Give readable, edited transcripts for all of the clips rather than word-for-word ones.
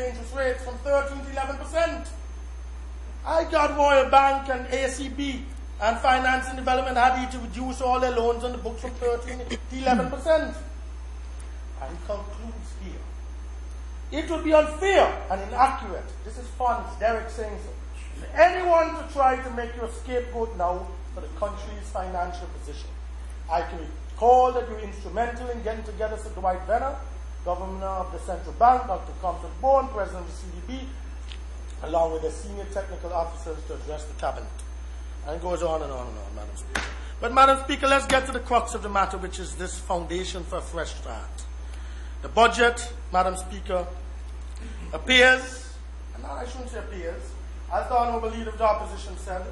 interest rates from 13 to 11%. I got Royal Bank and ACB and Finance and Development had to reduce all their loans on the books from 13 to 11%. And he concludes here. It would be unfair and inaccurate. This is Funds, Derek saying so. For anyone to try to make you a scapegoat now for the country's financial position. I can recall that you were instrumental in getting together Sir Dwight Venner, Governor of the Central Bank, Dr. Compton Bourne, President of the CDB, along with the senior technical officers to address the cabinet. And it goes on and on and on, Madam Speaker. But, Madam Speaker, let's get to the crux of the matter, which is this foundation for a fresh start. The budget, Madam Speaker, appears, and now I shouldn't say appears, as the Honourable Leader of the Opposition said,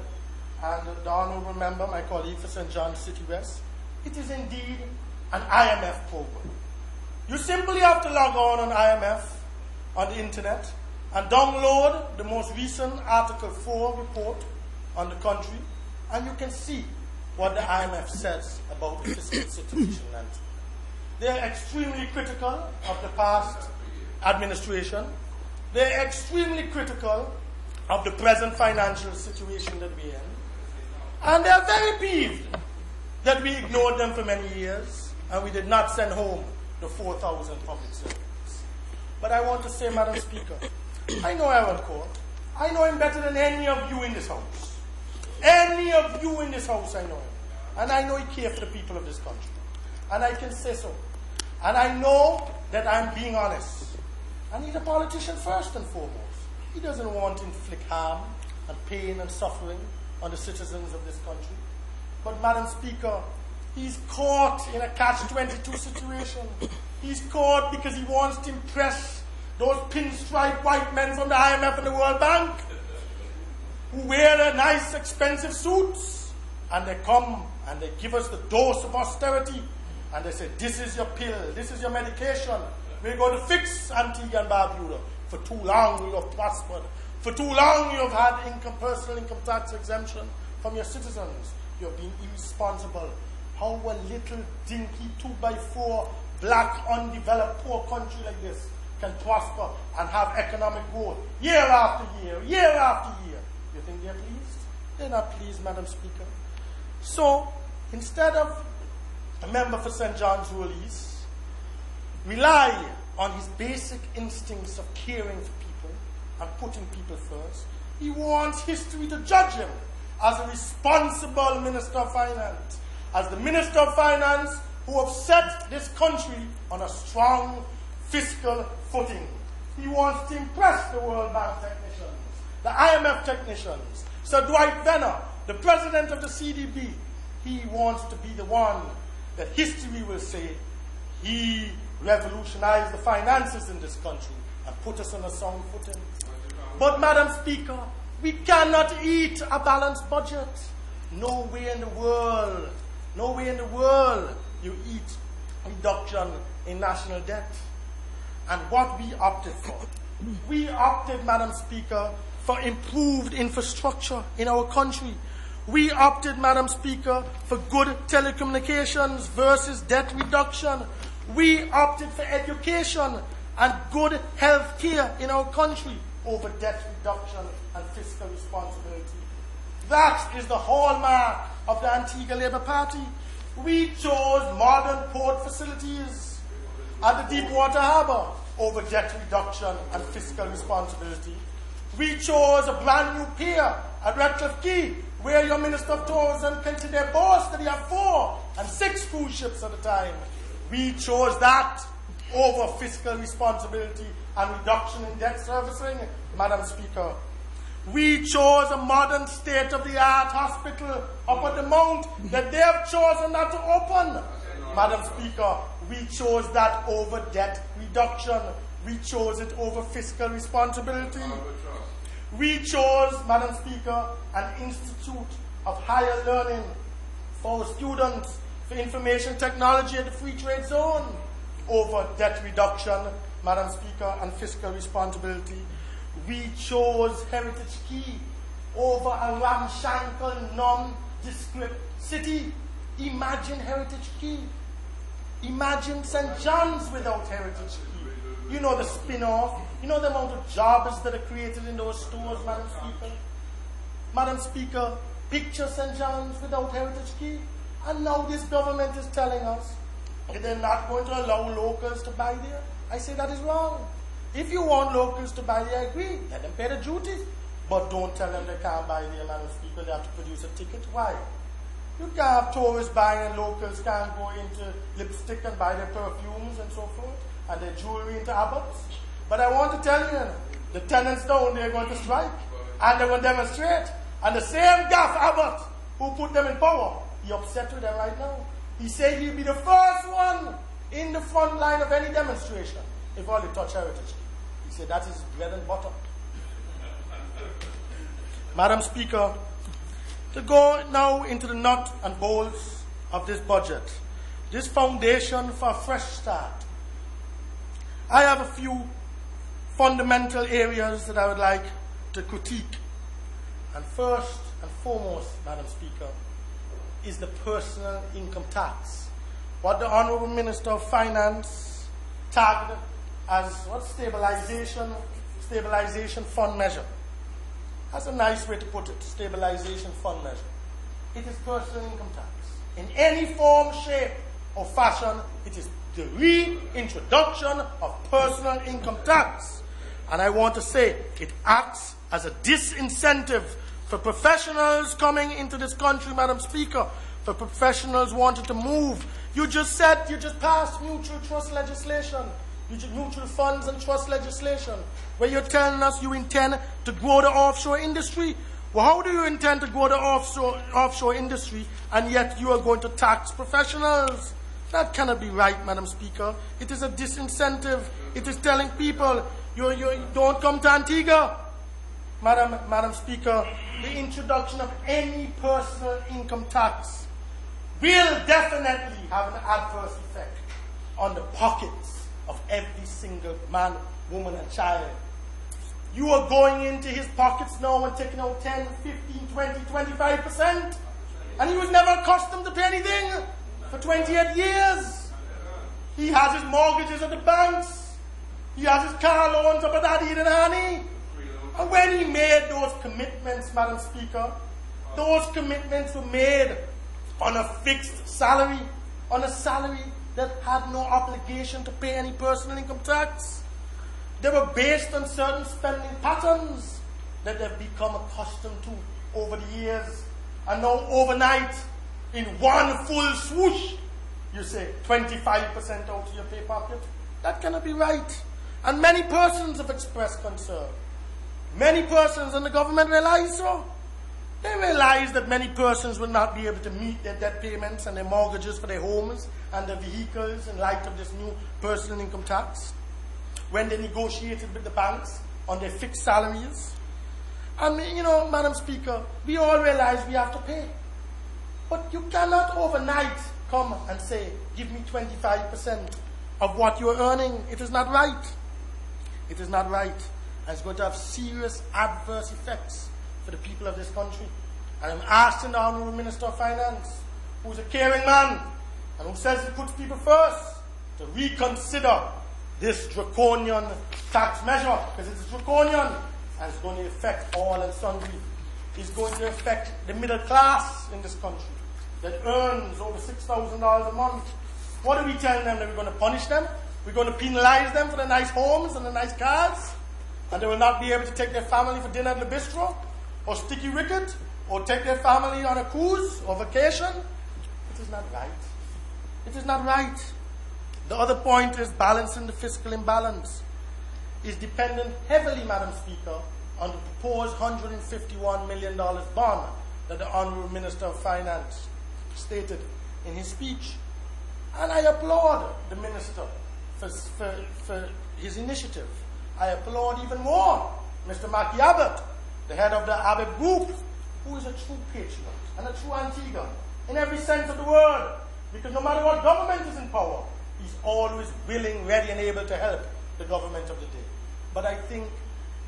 and the Honourable Member, my colleague for St. John's City West, it is indeed an IMF program. You simply have to log on IMF on the internet and download the most recent Article 4 report on the country, and you can see what the IMF says about the fiscal situation. And they're extremely critical of the past administration. They're extremely critical of the present financial situation that we're in. And they're very peeved that we ignored them for many years and we did not send home the 4,000 public servants. But I want to say, Madam Speaker, I know Aaron Court. I know him better than any of you in this house. Any of you in this house, I know him. And I know he cares for the people of this country. And I can say so. And I know that I'm being honest. And he's a politician first and foremost. He doesn't want to inflict harm and pain and suffering on the citizens of this country. But, Madam Speaker, he's caught in a catch-22 situation. He's caught because he wants to impress those pinstripe white men from the IMF and the World Bank who wear their nice, expensive suits. And they come and they give us the dose of austerity. And they say, this is your pill, this is your medication. We're going to fix Antigua and Barbuda. For too long you have prospered. For too long you have had personal income tax exemption from your citizens. You have been irresponsible. How a little dinky 2x4 black undeveloped poor country like this can prosper and have economic growth year after year, year after year. You think they're pleased? They're not pleased, Madam Speaker. So, instead of a member for St. John's release rely on his basic instincts of caring for people and putting people first, he wants history to judge him as a responsible Minister of Finance, as the Minister of Finance who have set this country on a strong fiscal footing. He wants to impress the World Bank technicians, the IMF technicians, Sir Dwight Venner, the President of the CDB. He wants to be the one that history will say he revolutionized the finances in this country and put us on a sound footing. But, Madam Speaker, we cannot eat a balanced budget. No way in the world, no way in the world you eat reduction in national debt. And what we opted for, we opted, Madam Speaker, for improved infrastructure in our country. We opted, Madam Speaker, for good telecommunications versus debt reduction. We opted for education and good health care in our country over debt reduction and fiscal responsibility. That is the hallmark of the Antigua Labour Party. We chose modern port facilities at the Deepwater Harbour over debt reduction and fiscal responsibility. We chose a brand new pier at Redcliffe Quay, where your Minister of Tourism can today boast that he had 4 and 6 cruise ships at a time. We chose that over fiscal responsibility and reduction in debt servicing, Madam Speaker. We chose a modern state-of-the-art hospital up at the Mount that they have chosen not to open. Madam Speaker, we chose that over debt reduction. We chose it over fiscal responsibility. We chose, Madam Speaker, an institute of higher learning for students for information technology at the Free Trade Zone over debt reduction, Madam Speaker, and fiscal responsibility. We chose Heritage Quay over a ramshackle, nondescript city. Imagine Heritage Quay. Imagine St. John's without heritage key. You know the spin-off. You know the amount of jobs that are created in those stores, Madam Speaker. Madam Speaker, picture St. John's without heritage key. And now this government is telling us that they're not going to allow locals to buy there. I say that is wrong. If you want locals to buy there, I agree. Let them pay the duties. But don't tell them they can't buy there, Madam Speaker. They have to produce a ticket. Why? You can't have tourists buying and locals can't go into lipstick and buy their perfumes and so forth and their jewelry into Abbott's. But I want to tell you, the tenants down there are going to strike and they're going to demonstrate. And the same Gaff Abbott who put them in power, he's upset with them right now. He said he'll be the first one in the front line of any demonstration if all they touch heritage. He said that is bread and butter. Madam Speaker, to go now into the nut and bolts of this budget, this foundation for a fresh start, I have a few fundamental areas that I would like to critique. And first and foremost, Madam Speaker, is the personal income tax. What the Honourable Minister of Finance tagged as what stabilization fund measure. That's a nice way to put it, stabilization fund measure. It is personal income tax. In any form, shape, or fashion, it is the reintroduction of personal income tax. And I want to say, it acts as a disincentive for professionals coming into this country, Madam Speaker, for professionals wanting to move. You just passed mutual trust legislation, mutual funds and trust legislation, where you're telling us you intend to grow the offshore industry. Well, how do you intend to grow the offshore industry, and yet you are going to tax professionals? That cannot be right, Madam Speaker. It is a disincentive. It is telling people, you don't come to Antigua. Madam Speaker, the introduction of any personal income tax will definitely have an adverse effect on the pockets of every single man, woman, and child. You are going into his pockets now and taking out 10, 15, 20, 25%. And he was never accustomed to pay anything for 28 years. He has his mortgages at the banks. He has his car loans up at Daddy and Honey. And when he made those commitments, Madam Speaker, those commitments were made on a fixed salary, on a salary that had no obligation to pay any personal income tax. They were based on certain spending patterns that they've become accustomed to over the years. And now overnight, in one full swoosh, you say 25% out of your pay pocket. That cannot be right. And many persons have expressed concern. Many persons, and the government realize so. They realize that many persons will not be able to meet their debt payments and their mortgages for their homes and their vehicles in light of this new personal income tax, when they negotiated with the banks on their fixed salaries. And, Madam Speaker, we all realize we have to pay. But you cannot overnight come and say, give me 25% of what you're earning. It is not right. It is not right. And it's going to have serious adverse effects for the people of this country. And I'm asking the Honourable Minister of Finance, who's a caring man, and who says he puts people first, to reconsider this draconian tax measure, because it's draconian, and it's going to affect all and sundry. It's going to affect the middle class in this country that earns over $6,000 a month. What are we telling them? That we're going to punish them? We're going to penalize them for the nice homes and the nice cars? And they will not be able to take their family for dinner at the bistro, or Sticky Wicket, or take their family on a cruise or vacation? It is not right. It is not right. The other point is balancing the fiscal imbalance. Is dependent heavily, Madam Speaker, on the proposed $151 million bond that the Honourable Minister of Finance stated in his speech. And I applaud the Minister for his initiative. I applaud even more Mr. Mackie Abbott, the head of the Abbott Group, who is a true patriot and a true Antiguan in every sense of the word. Because no matter what government is in power, he's always willing, ready, and able to help the government of the day. But I think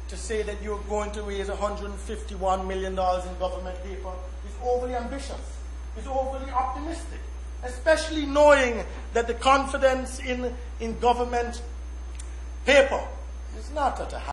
to say that you're going to raise $151 million in government paper is overly ambitious, is overly optimistic. especially knowing that the confidence in government paper is not at a high